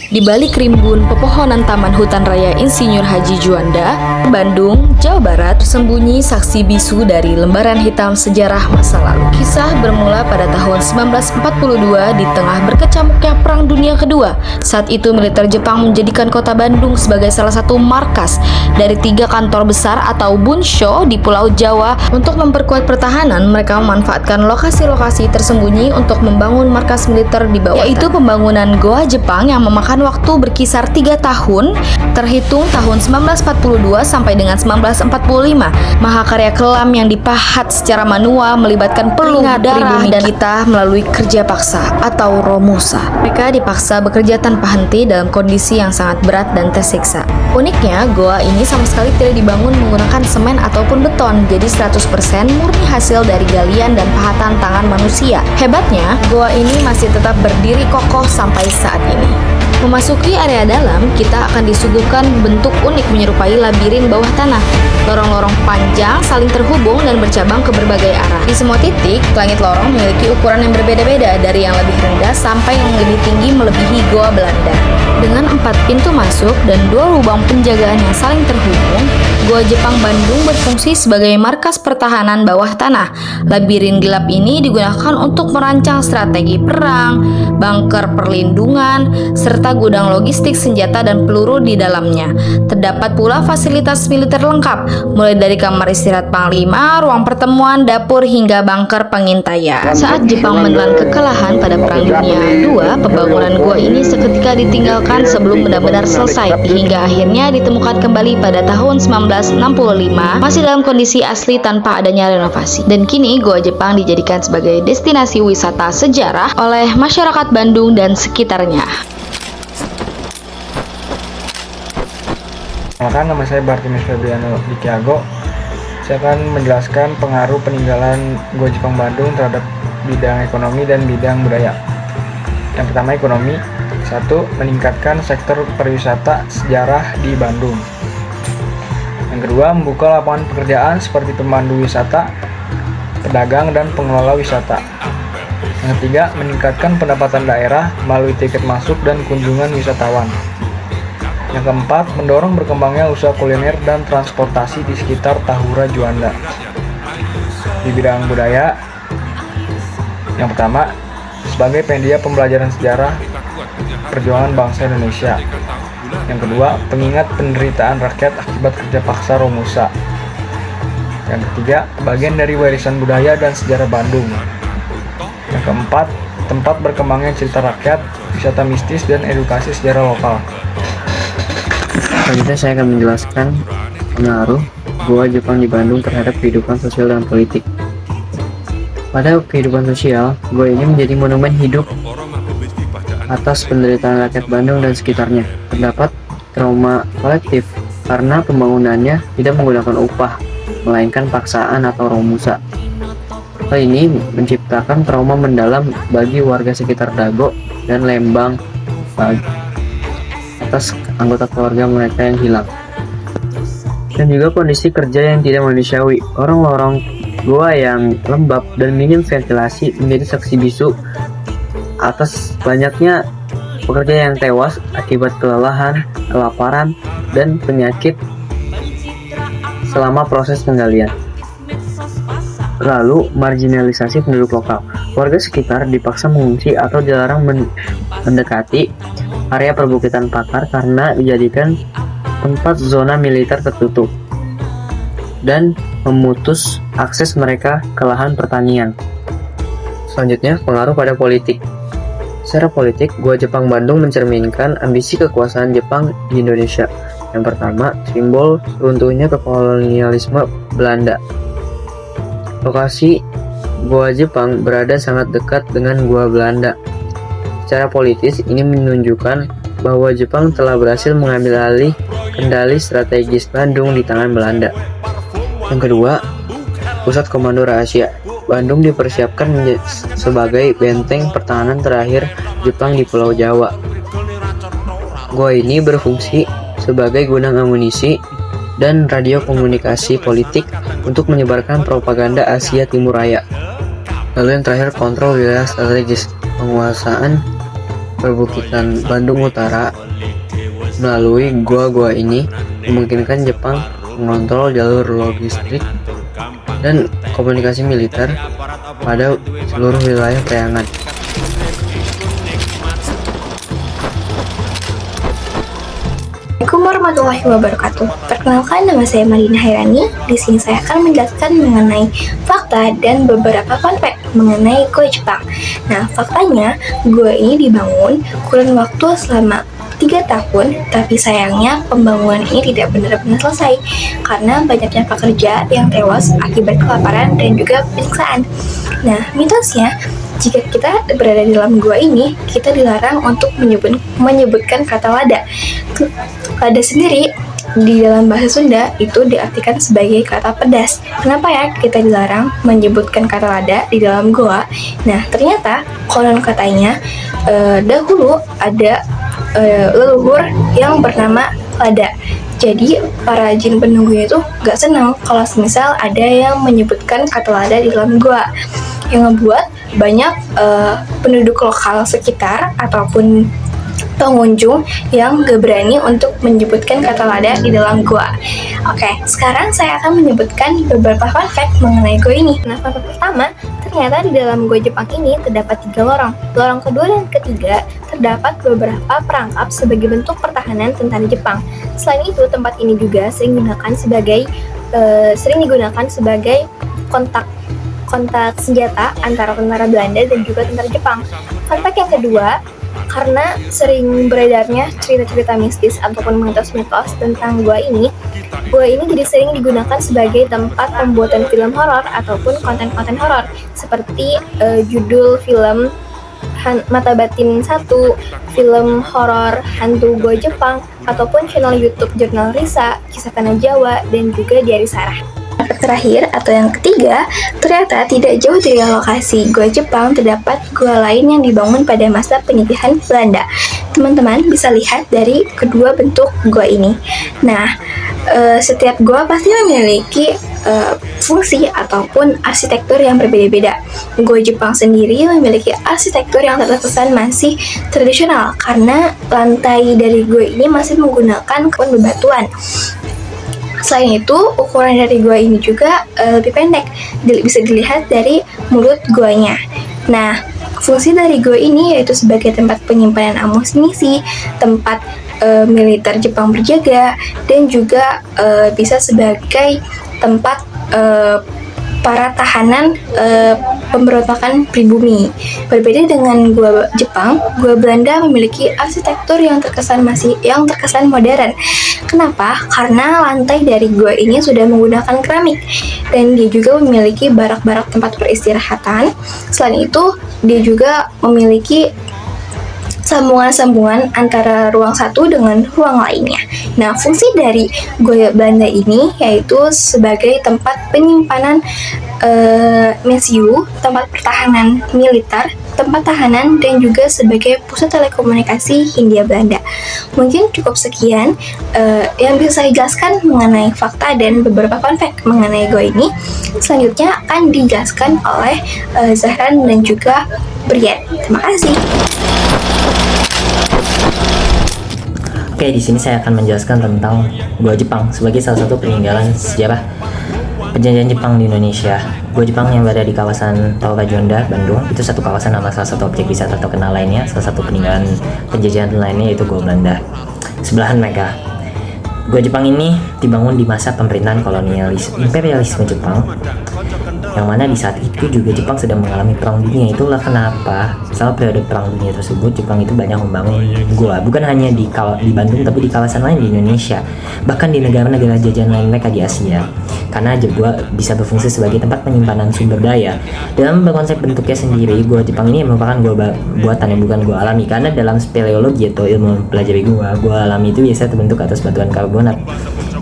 Di balik rimbun pepohonan Taman Hutan Raya Insinyur Haji Juanda, Bandung, Jawa Barat, tersembunyi saksi bisu dari lembaran hitam sejarah masa lalu. Kisah bermula pada tahun 1942 di tengah berkecamuknya Perang Dunia Kedua. Saat itu militer Jepang menjadikan kota Bandung sebagai salah satu markas dari 3 kantor besar atau Bunsho di Pulau Jawa. Untuk memperkuat pertahanan, mereka memanfaatkan lokasi-lokasi tersembunyi untuk membangun markas militer di bawah, yaitu pembangunan Goa Jepang yang memakan waktu berkisar 3 tahun, terhitung tahun 1942 sampai dengan 1945. Mahakarya kelam yang dipahat secara manual melibatkan peluru darah dan kita melalui kerja paksa atau romusa. Mereka dipaksa bekerja tanpa henti dalam kondisi yang sangat berat dan tersiksa. Uniknya, goa ini sama sekali tidak dibangun menggunakan semen ataupun beton, jadi 100% murni hasil dari galian dan pahatan tangan manusia. Hebatnya, goa ini masih tetap berdiri kokoh sampai saat ini. Memasuki area dalam, kita akan disuguhkan bentuk unik menyerupai labirin bawah tanah. Lorong-lorong panjang saling terhubung dan bercabang ke berbagai arah. Di semua titik, langit lorong memiliki ukuran yang berbeda-beda, dari yang lebih rendah sampai yang lebih tinggi melebihi goa Belanda. Dengan 4 pintu masuk dan 2 lubang penjagaan yang saling terhubung, Goa Jepang Bandung berfungsi sebagai markas pertahanan bawah tanah. Labirin gelap ini digunakan untuk merancang strategi perang, bunker perlindungan, serta gudang logistik senjata dan peluru di dalamnya. Terdapat pula fasilitas militer lengkap, mulai dari kamar istirahat panglima, ruang pertemuan, dapur, hingga bunker pengintaian. Saat Jepang menelan kekalahan pada Perang Dunia II, pembangunan gua ini seketika ditinggalkan sebelum benar-benar selesai, hingga akhirnya ditemukan kembali pada tahun 1965, masih dalam kondisi asli tanpa adanya renovasi. Dan kini Goa Jepang dijadikan sebagai destinasi wisata sejarah oleh masyarakat Bandung dan sekitarnya. Nama saya Bartimus Febriano Dikiago. Saya akan menjelaskan pengaruh peninggalan Goa Jepang Bandung terhadap bidang ekonomi dan bidang budaya. Yang pertama, ekonomi. 1. Meningkatkan sektor pariwisata sejarah di Bandung. Yang kedua, membuka lapangan pekerjaan seperti pemandu wisata, pedagang, dan pengelola wisata. Yang ketiga, meningkatkan pendapatan daerah melalui tiket masuk dan kunjungan wisatawan. Yang keempat, mendorong berkembangnya usaha kuliner dan transportasi di sekitar Tahura Juanda. Di bidang budaya, yang pertama, sebagai penyedia pembelajaran sejarah perjuangan bangsa Indonesia. Yang kedua, pengingat penderitaan rakyat akibat kerja paksa Romusa. Yang ketiga, bagian dari warisan budaya dan sejarah Bandung. Yang keempat, tempat berkembangnya cerita rakyat, wisata mistis, dan edukasi sejarah lokal. Selanjutnya saya akan menjelaskan pengaruh Goa Jepang di Bandung terhadap kehidupan sosial dan politik. Pada kehidupan sosial, Goa ini menjadi monumen hidup atas penderitaan rakyat Bandung dan sekitarnya. Terdapat trauma kolektif karena pembangunannya tidak menggunakan upah, melainkan paksaan atau romusa. Hal ini menciptakan trauma mendalam bagi warga sekitar Dago dan Lembang atas anggota keluarga mereka yang hilang. Dan juga kondisi kerja yang tidak manusiawi. Lorong-lorong goa yang lembab dan minim ventilasi menjadi saksi bisu atas banyaknya pekerja yang tewas akibat kelelahan, kelaparan, dan penyakit selama proses penggalian. Lalu, marginalisasi penduduk lokal. Warga sekitar dipaksa mengungsi atau dilarang mendekati area perbukitan pakar karena dijadikan tempat zona militer tertutup dan memutus akses mereka ke lahan pertanian. Selanjutnya, pengaruh pada politik. Secara politik, Goa Jepang Bandung mencerminkan ambisi kekuasaan Jepang di Indonesia. Yang pertama, simbol runtuhnya kolonialisme Belanda. Lokasi Goa Jepang berada sangat dekat dengan Goa Belanda. Secara politis, ini menunjukkan bahwa Jepang telah berhasil mengambil alih kendali strategis Bandung di tangan Belanda. Yang kedua, pusat komando rahasia. Bandung dipersiapkan sebagai benteng pertahanan terakhir Jepang di Pulau Jawa. Goa ini berfungsi sebagai gudang amunisi dan radio komunikasi politik untuk menyebarkan propaganda Asia Timur Raya. Lalu yang terakhir, kontrol wilayah strategis. Penguasaan perbukitan Bandung Utara. Melalui gua-gua ini memungkinkan Jepang mengontrol jalur logistik dan komunikasi militer pada seluruh wilayah Priangan. Assalamualaikum warahmatullahi wabarakatuh. Perkenalkan, nama saya Madinah Hairani. Di sini saya akan menjelaskan mengenai fakta dan beberapa fun fact mengenai Gua Jepang. Nah, faktanya gua ini dibangun kurun waktu selama 3 tahun, tapi sayangnya pembangunan ini tidak benar-benar selesai karena banyaknya pekerja yang tewas akibat kelaparan dan juga penyiksaan. Nah, mitosnya jika kita berada di dalam gua ini, kita dilarang untuk menyebutkan kata lada. Lada sendiri di dalam bahasa Sunda itu diartikan sebagai kata pedas. Kenapa ya kita dilarang menyebutkan kata lada di dalam gua? Nah, ternyata konon katanya dahulu ada leluhur yang bernama Lada. Jadi para jin penunggunya itu gak senang kalau semisal ada yang menyebutkan kata lada di dalam gua, yang ngebuat banyak penduduk lokal sekitar ataupun pengunjung yang gak berani untuk menyebutkan kata lada di dalam gua. Oke, sekarang saya akan menyebutkan beberapa fun fact mengenai gua ini. Nah, fun fact pertama, ternyata di dalam gua Jepang ini terdapat 3 lorong. Lorong kedua dan ketiga terdapat beberapa perangkap sebagai bentuk pertahanan tentara Jepang. Selain itu, tempat ini juga sering digunakan sebagai kontak senjata antara tentara Belanda dan juga tentara Jepang. Fun fact yang kedua, karena sering beredarnya cerita-cerita mistis ataupun mitos-mitos tentang gua ini jadi sering digunakan sebagai tempat pembuatan film horor ataupun konten-konten horor seperti judul film Mata Batin 1, film horor hantu gua Jepang, ataupun channel YouTube Jurnal Risa, Kisah Tanah Jawa, dan juga Diari Sarah. Terakhir atau yang ketiga, ternyata tidak jauh dari lokasi gua Jepang terdapat gua lain yang dibangun pada masa penjajahan Belanda. Teman-teman bisa lihat dari kedua bentuk gua ini. Nah, setiap gua pasti memiliki fungsi ataupun arsitektur yang berbeda-beda. Gua Jepang sendiri memiliki arsitektur yang terkesan masih tradisional karena lantai dari gua ini masih menggunakan bebatuan. Selain itu, ukuran dari gua ini juga lebih pendek, bisa dilihat dari mulut guanya. Nah, fungsi dari gua ini yaitu sebagai tempat penyimpanan amunisi, tempat militer Jepang berjaga, dan juga bisa sebagai tempat para tahanan pemberontakan pribumi. Berbeda dengan gua Jepang, gua Belanda memiliki arsitektur yang terkesan modern. Kenapa? Karena lantai dari gua ini sudah menggunakan keramik dan dia juga memiliki barak-barak tempat peristirahatan. Selain itu, dia juga memiliki sambungan-sambungan antara ruang satu dengan ruang lainnya. Nah, fungsi dari gua Belanda ini yaitu sebagai tempat penyimpanan mesiu, tempat pertahanan militer, tempat tahanan, dan juga sebagai pusat telekomunikasi Hindia Belanda. Mungkin cukup sekian yang bisa saya jelaskan mengenai fakta dan beberapa fun fact mengenai gua ini. Selanjutnya akan dijelaskan oleh Zahran dan juga Brian. Terima kasih. Oke, di sini saya akan menjelaskan tentang Gua Jepang sebagai salah satu peninggalan sejarah penjajahan Jepang di Indonesia. Gua Jepang yang berada di kawasan Rawajonda, Bandung, itu satu kawasan nama salah satu objek wisata terkenal lainnya, salah satu peninggalan penjajahan lainnya yaitu Gua Belanda. Sebelahan mereka, Gua Jepang ini dibangun di masa pemerintahan imperialisme Jepang, yang mana di saat itu juga Jepang sedang mengalami perang dunia. Itulah kenapa selama periode perang dunia tersebut Jepang itu banyak membangun gua, bukan hanya di Bandung tapi di kawasan lain di Indonesia, bahkan di negara-negara jajahan lain mereka di Asia, karena gua bisa berfungsi sebagai tempat penyimpanan sumber daya. Dalam berkonsep bentuknya sendiri, gua Jepang ini merupakan gua buatan yang bukan gua alami, karena dalam speleologi atau ilmu mempelajari gua alami itu biasanya terbentuk atas batuan karbonat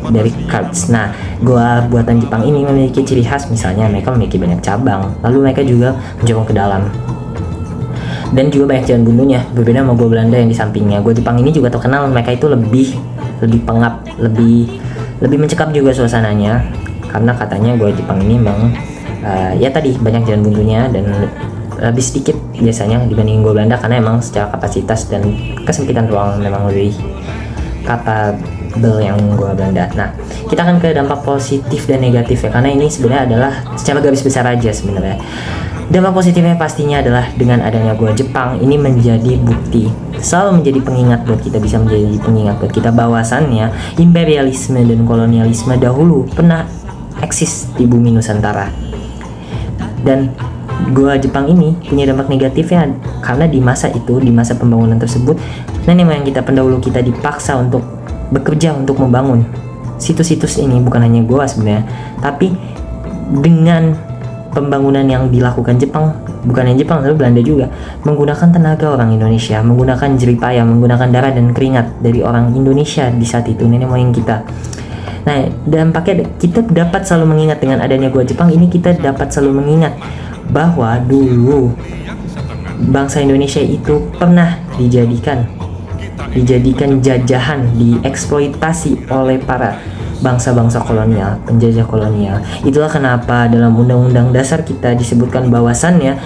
dari quartz. Nah, gua buatan Jepang ini memiliki ciri khas, misalnya mereka memiliki banyak cabang, lalu mereka juga menjorong ke dalam, dan juga banyak jalan buntunya. Berbeda sama gua Belanda yang di sampingnya, gua Jepang ini juga terkenal mereka itu lebih pengap, lebih mencekam juga suasananya, karena katanya gua Jepang ini memang ya tadi banyak jalan buntunya dan lebih sedikit biasanya dibandingin gua Belanda, karena emang secara kapasitas dan kesempitan ruang memang lebih kapabel yang gua Belanda. Nah, kita akan ke dampak positif dan negatif ya, karena ini sebenarnya adalah secara garis besar aja sebenarnya. Dampak positifnya pastinya adalah dengan adanya gua Jepang ini menjadi bukti, selalu menjadi pengingat buat kita, bisa menjadi pengingat buat kita bahwasannya imperialisme dan kolonialisme dahulu pernah eksis di bumi Nusantara. Dan gua Jepang ini punya dampak negatifnya, karena di masa itu, di masa pembangunan tersebut, nenek moyang kita, pendahulu kita dipaksa untuk bekerja untuk membangun situs-situs ini. Bukan hanya gua sebenarnya, tapi dengan pembangunan yang dilakukan Jepang, bukan hanya Jepang, tapi Belanda juga, menggunakan tenaga orang Indonesia, menggunakan jerih payah, menggunakan darah dan keringat dari orang Indonesia di saat itu, nenek moyang kita. Nah, dampaknya kita dapat selalu mengingat dengan adanya gua Jepang ini, kita dapat selalu mengingat bahwa dulu bangsa Indonesia itu pernah dijadikan jajahan, dieksploitasi oleh para bangsa-bangsa kolonial, penjajah kolonial. Itulah kenapa dalam Undang-Undang Dasar kita disebutkan bahwasannya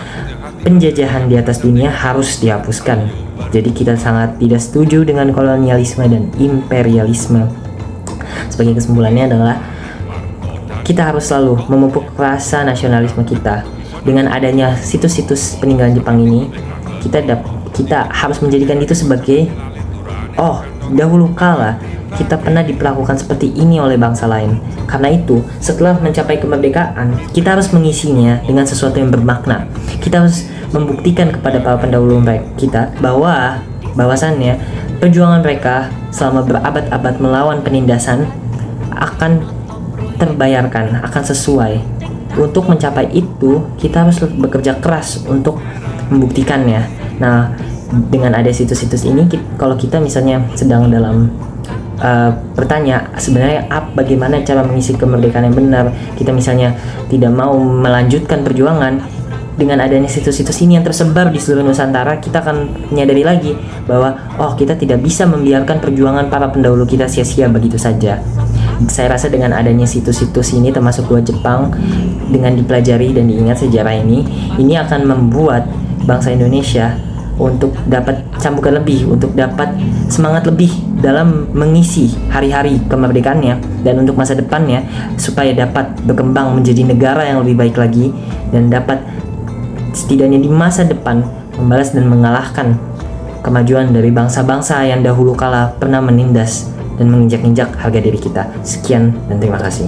penjajahan di atas dunia harus dihapuskan. Jadi kita sangat tidak setuju dengan kolonialisme dan imperialisme. Sebagai kesimpulannya adalah kita harus selalu memupuk rasa nasionalisme kita. Dengan adanya situs-situs peninggalan Jepang ini, kita harus menjadikan itu sebagai dahulu kala kita pernah diperlakukan seperti ini oleh bangsa lain. Karena itu, setelah mencapai kemerdekaan, kita harus mengisinya dengan sesuatu yang bermakna. Kita harus membuktikan kepada para pendahulu kita bahwasannya perjuangan mereka selama berabad-abad melawan penindasan akan terbayarkan, akan sesuai. Untuk mencapai itu, kita harus bekerja keras untuk membuktikannya. Nah, dengan ada situs-situs ini, kalau kita misalnya sedang dalam bertanya sebenarnya bagaimana cara mengisi kemerdekaan yang benar, kita misalnya tidak mau melanjutkan perjuangan, dengan adanya situs-situs ini yang tersebar di seluruh Nusantara, kita akan menyadari lagi bahwa kita tidak bisa membiarkan perjuangan para pendahulu kita sia-sia begitu saja. Saya rasa dengan adanya situs-situs ini, termasuk gua Jepang, dengan dipelajari dan diingat sejarah ini akan membuat bangsa Indonesia untuk dapat cambukan lebih, untuk dapat semangat lebih dalam mengisi hari-hari kemerdekaannya dan untuk masa depannya, supaya dapat berkembang menjadi negara yang lebih baik lagi dan dapat setidaknya di masa depan membalas dan mengalahkan kemajuan dari bangsa-bangsa yang dahulu kala pernah menindas dan menginjak-injak harga diri kita. Sekian dan terima kasih.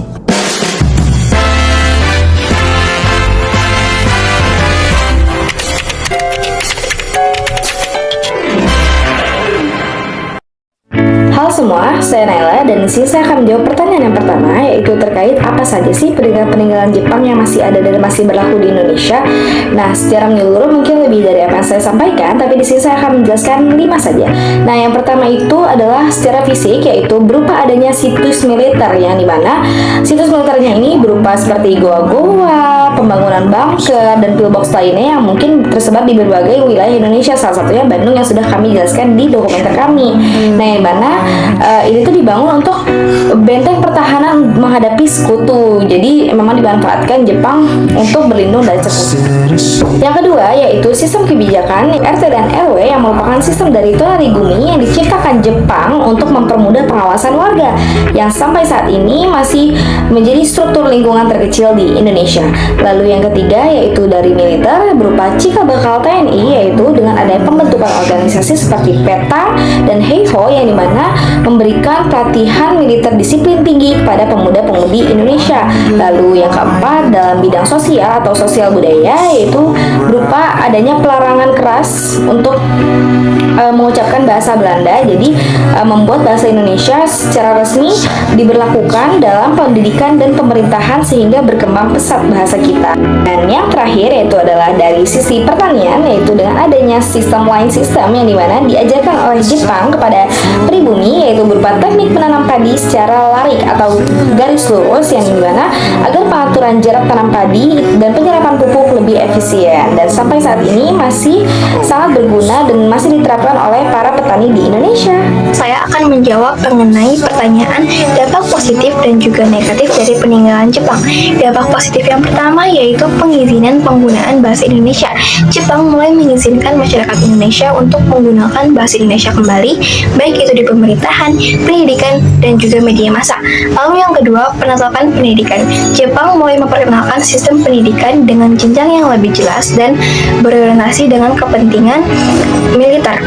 Halo semua, saya Naila dan di sini saya akan menjawab pertanyaan yang pertama, yaitu terkait apa saja sih peninggalan-peninggalan Jepang yang masih ada dan masih berlaku di Indonesia. Nah, secara menyeluruh mungkin lebih dari apa yang saya sampaikan, tapi di sini saya akan menjelaskan 5 saja. Nah, yang pertama itu adalah secara fisik, yaitu berupa adanya situs militer, yang dimana situs militernya ini berupa seperti goa-goa, pembangunan bunker, dan pillbox lainnya yang mungkin tersebar di berbagai wilayah Indonesia, salah satunya Bandung yang sudah kami jelaskan di dokumenter kami. Nah, yang mana ini tuh dibangun untuk benteng pertahanan menghadapi sekutu. Jadi memang dimanfaatkan Jepang untuk berlindung dari sekutu. Yang kedua yaitu sistem kebijakan RT dan RW yang merupakan sistem dari tunarigumi yang diciptakan Jepang untuk mempermudah pengawasan warga, yang sampai saat ini masih menjadi struktur lingkungan terkecil di Indonesia. Lalu yang ketiga yaitu dari militer berupa cikal bakal TNI, yaitu dengan adanya pembentukan organisasi seperti PETA dan HEIHO, yang dimana memberikan pelatihan militer disiplin tinggi kepada pemuda-pemudi Indonesia. Lalu yang keempat dalam bidang sosial atau sosial budaya, yaitu berupa adanya pelarangan keras untuk mengucapkan bahasa Belanda. Jadi membuat bahasa Indonesia secara resmi diberlakukan dalam pendidikan dan pemerintahan sehingga berkembang pesat bahasa kita. Dan yang terakhir yaitu adalah dari sisi pertanian, yaitu dengan adanya sistem line system yang dimana diajarkan oleh Jepang kepada pribumi, yaitu berupa teknik menanam padi secara larik atau garis lurus, yang dimana agar pengaturan jarak tanam padi dan penyerapan pupuk lebih efisien, dan sampai saat ini masih sangat berguna dan masih diterapkan oleh para petani di Indonesia. Saya akan menjawab mengenai pertanyaan dampak positif dan juga negatif dari peninggalan Jepang. Dampak positif yang pertama yaitu pengizinan penggunaan bahasa Indonesia. Jepang mulai mengizinkan masyarakat Indonesia untuk menggunakan bahasa Indonesia kembali, baik itu di pemerintahan, pendidikan, dan juga media massa. Lalu yang kedua, penetapan pendidikan. Jepang mulai memperkenalkan sistem pendidikan dengan jenjang yang lebih jelas dan berorientasi dengan kepentingan militer.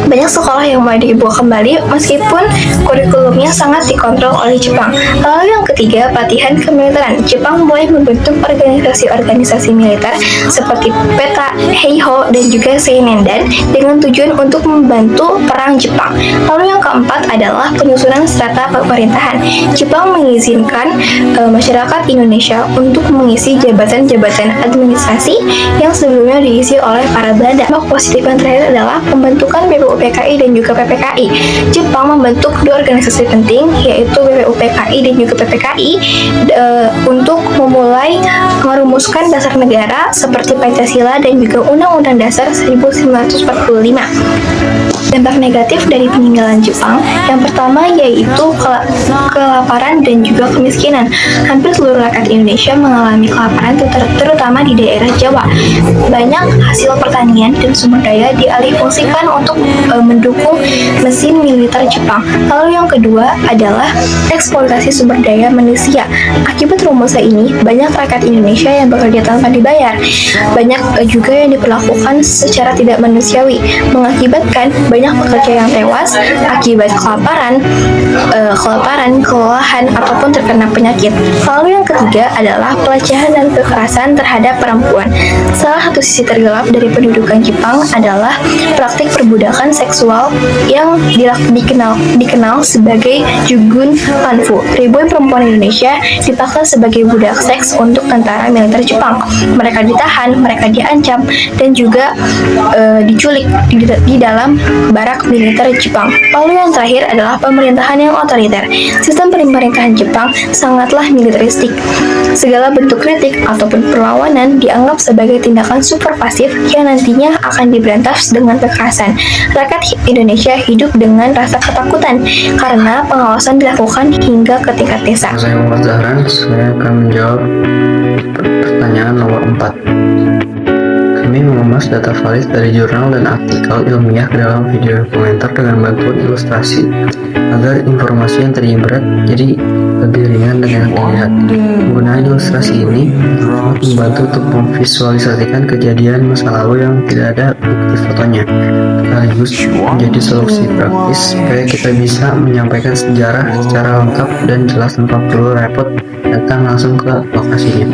Banyak sekolah yang mulai dibuka kembali meskipun kurikulumnya sangat dikontrol oleh Jepang. Lalu yang ketiga, pelatihan kemiliteran. Jepang mulai membentuk organisasi-organisasi militer seperti PETA, Heiho, dan juga Seinendan dengan tujuan untuk membantu perang Jepang. Lalu yang keempat adalah penyusunan strata pemerintahan. Jepang mengizinkan masyarakat Indonesia untuk mengisi jabatan-jabatan administrasi yang sebelumnya diisi oleh para Belanda. Dampak positif yang terakhir adalah pembentukan BPUPKI dan juga PPKI. Jepang membentuk dua organisasi penting yaitu BPUPKI dan juga PPKI untuk memulai merumuskan dasar negara seperti Pancasila dan juga Undang-Undang Dasar 1945. Dampak negatif dari peninggalan Jepang yang pertama yaitu kelaparan dan juga kemiskinan. Hampir seluruh rakyat Indonesia mengalami kelaparan terutama di daerah Jawa. Banyak hasil pertanian dan sumber daya dialihfungsikan untuk mendukung mesin militer Jepang. Lalu yang kedua adalah eksploitasi sumber daya manusia. Akibat rumusan ini, banyak rakyat Indonesia yang bekerja tanpa dibayar. Banyak juga yang diperlakukan secara tidak manusiawi, mengakibatkan banyak pekerja yang tewas akibat kelaparan, kelelahan, ataupun terkena penyakit. Lalu yang ketiga adalah pelecehan dan kekerasan terhadap perempuan. Salah satu sisi tergelap dari pendudukan Jepang adalah praktik perbudakan seksual yang dikenal sebagai Jugun Hanfu. Ribuan perempuan Indonesia dipaksa sebagai budak seks untuk tentara militer Jepang. Mereka ditahan, mereka diancam, dan juga diculik di dalam barak militer Jepang. Lalu yang terakhir adalah pemerintahan yang otoriter. Sistem pemerintahan Jepang sangatlah militeristik. Segala bentuk kritik ataupun perlawanan dianggap sebagai tindakan subversif yang nantinya akan diberantas dengan kekerasan. Rakyat Indonesia hidup dengan rasa ketakutan karena pengawasan dilakukan hingga ke tingkat desa. Saya Muhammad Zahran, saya akan menjawab pertanyaan nomor 4. Kami mengemas data valid dari jurnal dan artikel ilmiah ke dalam video dokumenter dengan bantuan ilustrasi agar informasi yang tadinya berat jadi lebih ringan dan enak dilihat. Penggunaan ilustrasi ini dapat membantu untuk memvisualisasikan kejadian masa lalu yang tidak ada bukti fotonya, sekaligus menjadi solusi praktis supaya kita bisa menyampaikan sejarah secara lengkap dan jelas tanpa perlu repot datang langsung ke lokasinya.